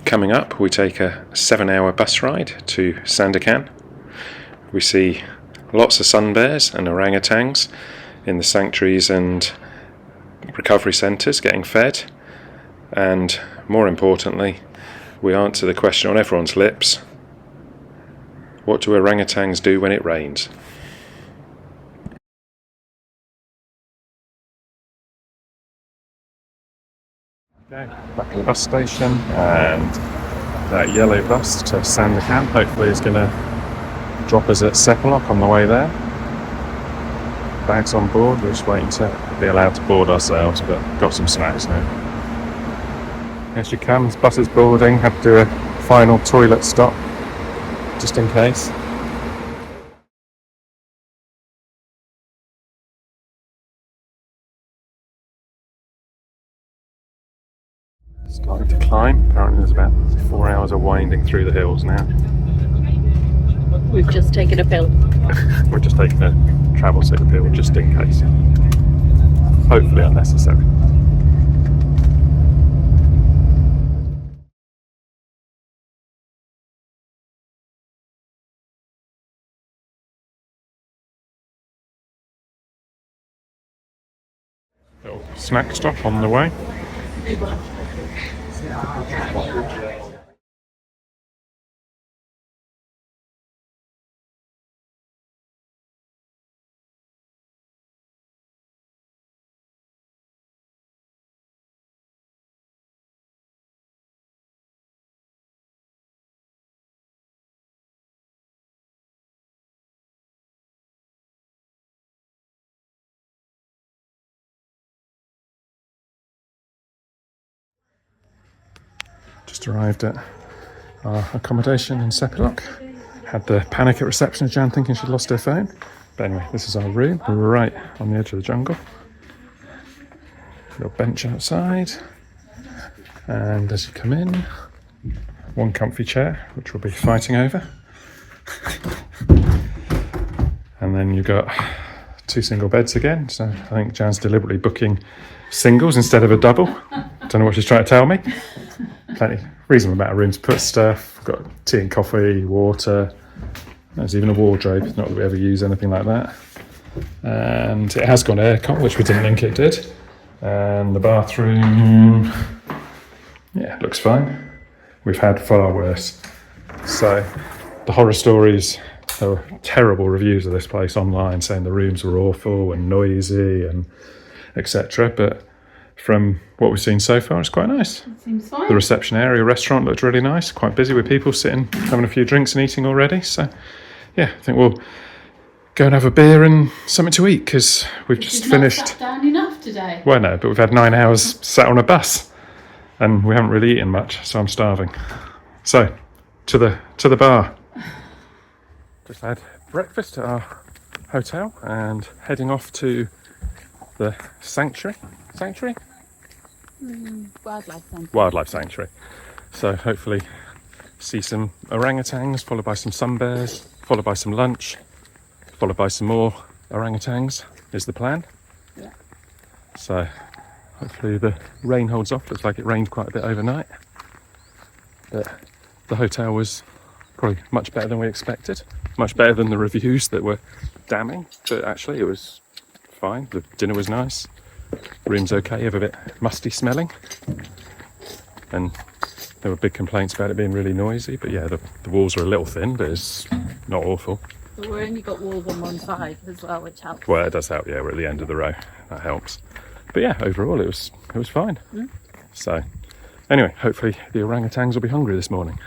Coming up, we take a 7-hour bus ride to Sandakan. We see lots of sun bears and orangutans in the sanctuaries and recovery centres getting fed, and more importantly, we answer the question on everyone's lips: what do orangutans do when it rains? Okay, back at the bus station, and that yellow bus to Sandakan hopefully is going to drop us at Sepilok on the way there. Bags on board, we're just waiting to be allowed to board ourselves, but got some snacks now. Here she comes, bus is boarding, had to do a final toilet stop just in case. Starting to climb. Apparently there's about 4 hours of winding through the hills now. We've just taken a pill. We're just taking a travel sick pill just in case. Hopefully unnecessary. Little snack stop on the way. Just arrived at our accommodation in Sepilok. Had the panic at reception of Jan thinking she'd lost her phone. But anyway, this is our room, right on the edge of the jungle. Little bench outside. And as you come in, one comfy chair, which we'll be fighting over. And then you've got 2 single beds again. So I think Jan's deliberately booking singles instead of a double. Don't know what she's trying to tell me. Plenty, reasonable amount of room to put stuff. Got tea and coffee, water. There's even a wardrobe. Not that we ever use anything like that. And it has got aircon, which we didn't think it did. And the bathroom, yeah, looks fine. We've had far worse. So the horror stories, there were terrible reviews of this place online saying the rooms were awful and noisy and etc. But from what we've seen so far, it's quite nice. It seems fine. The reception area restaurant looked really nice, quite busy with people sitting, having a few drinks and eating already. So yeah, I think we'll go and have a beer and something to eat because we've just finished. Not sat down enough today. Well, no, but we've had 9 hours sat on a bus and we haven't really eaten much, so I'm starving. So, to the bar. Just had breakfast at our hotel and heading off to the sanctuary. Wildlife sanctuary. So hopefully see some orangutans, followed by some sun bears, followed by some lunch, followed by some more orangutans is the plan. Yeah. So hopefully the rain holds off. Looks like it rained quite a bit overnight. But the hotel was probably much better than we expected. Much better than the reviews that were damning. But actually it was fine. The dinner was nice. Room's okay, a bit musty smelling. And there were big complaints about it being really noisy. But yeah, the walls are a little thin, but it's not awful. But we've only got walls on one side as well, which helps. Well, it does help, yeah, we're at the end of the row. That helps. But yeah, overall it was fine. So anyway, hopefully the orangutans will be hungry this morning.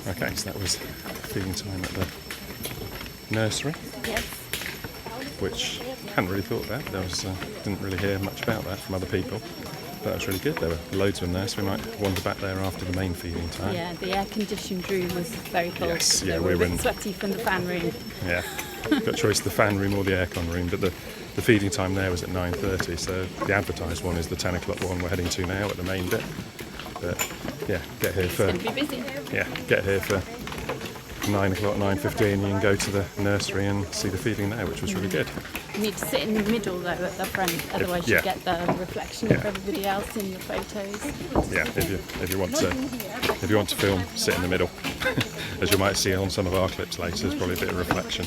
Okay, so that was feeding time at the nursery, Yes. which I hadn't really thought about. Didn't really hear much about that from other people. But that was really good. There were loads of them there, so we might wander back there after the main feeding time. Yeah, the air-conditioned room was very full. Yes, yeah, we were a we're bit in. sweaty from the fan room. Yeah, got choice of the fan room or the aircon room, but the feeding time there was at 9:30, so the advertised one is the 10 o'clock one we're heading to now at the main bit. But yeah, get here for It's going to be busy. yeah, get here for 9 o'clock, 9:15. You can go to the nursery and see the feeding there, which was really good. You need to sit in the middle though at the front, otherwise yeah. you get the reflection of everybody else in your photos. Yeah, if you want to film, sit in the middle. As you might see on some of our clips later, there's probably a bit of reflection.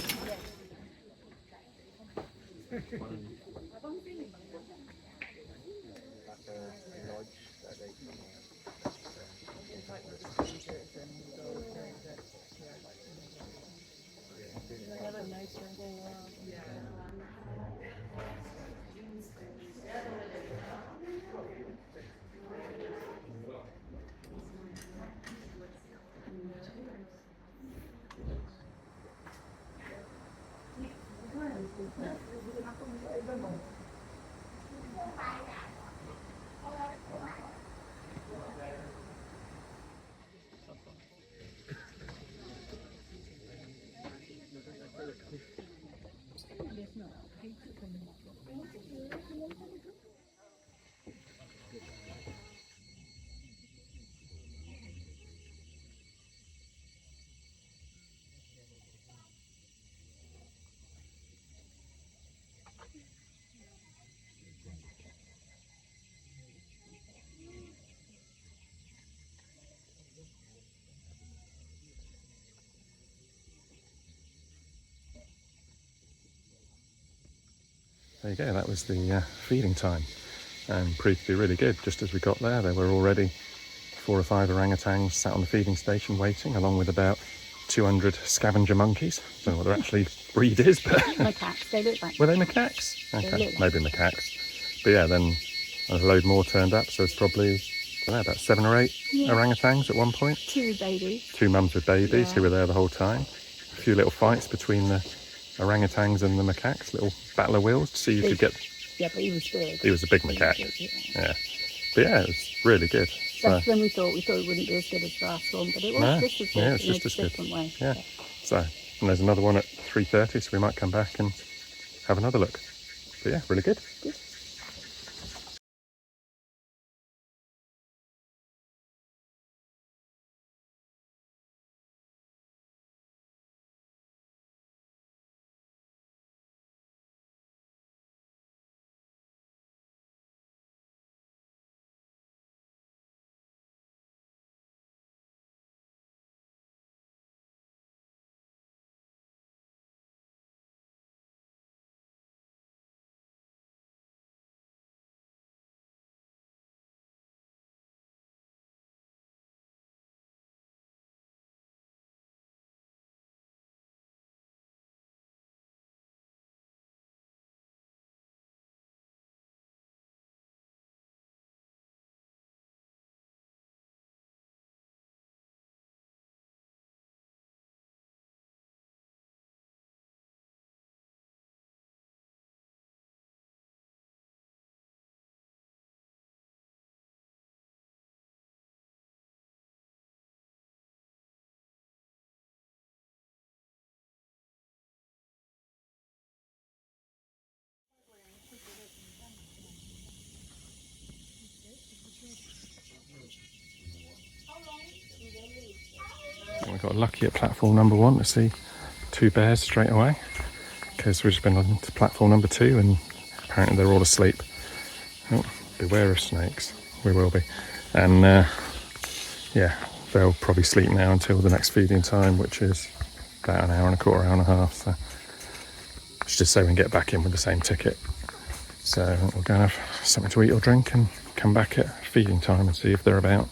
There you go, that was the feeding time, and proved to be really good. Just as we got there were already 4 or 5 orangutans sat on the feeding station waiting, along with about 200 scavenger monkeys. Don't know what their actually breed is, but Macaques, they look like. were they macaques? Okay, look like maybe macaques. But yeah, then a load more turned up, so it's probably, I don't know, about 7 or 8 orangutans at one point. 2 babies. 2 mums with babies Yeah. who were there the whole time. A few little fights between the orangutans and the macaques, little battle of wills to see who could get. Yeah, but he was big. He was a big macaque. Yeah. But yeah, it was really good. That's when we thought it wouldn't be as good as the last one, but it was No, just as good yeah, it was in just a as good. different way. Yeah. So, and there's another one at 3:30, so we might come back and have another look. But yeah, really good. We got lucky at platform number 1 to see 2 bears straight away, because we've just been on to platform number 2 and apparently they're all asleep. Oh, beware of snakes. We will be. And yeah, they'll probably sleep now until the next feeding time, which is about an hour and a quarter, hour and a half. So it's just so we can get back in with the same ticket. So we're going to have something to eat or drink and come back at feeding time and see if they're about.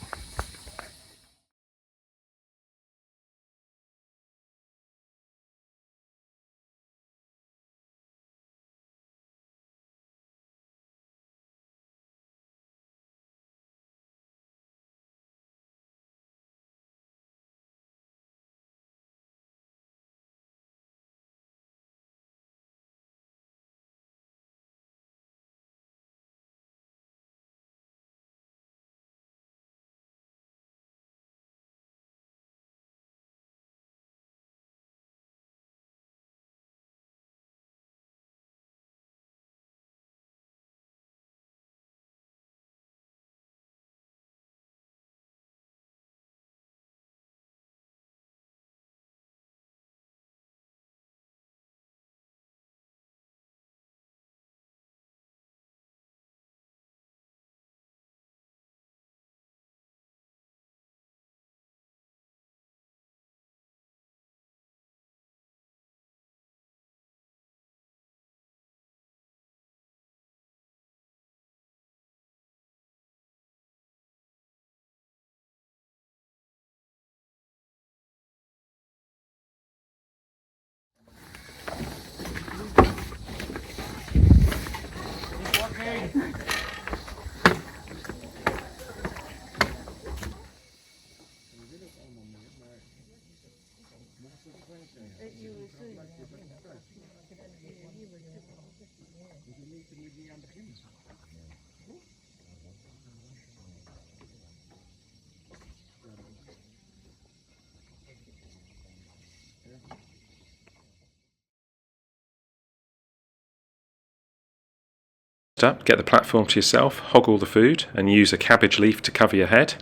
Up, get the platform to yourself, hog all the food and use a cabbage leaf to cover your head.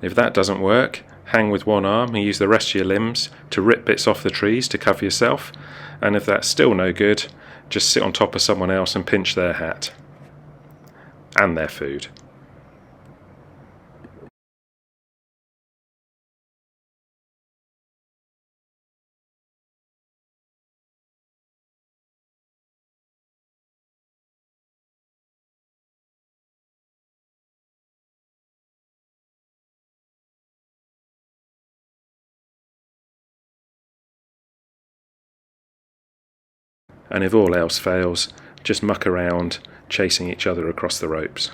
If that doesn't work, hang with one arm and use the rest of your limbs to rip bits off the trees to cover yourself, and if that's still no good, just sit on top of someone else and pinch their hat and their food. And if all else fails, just muck around chasing each other across the ropes.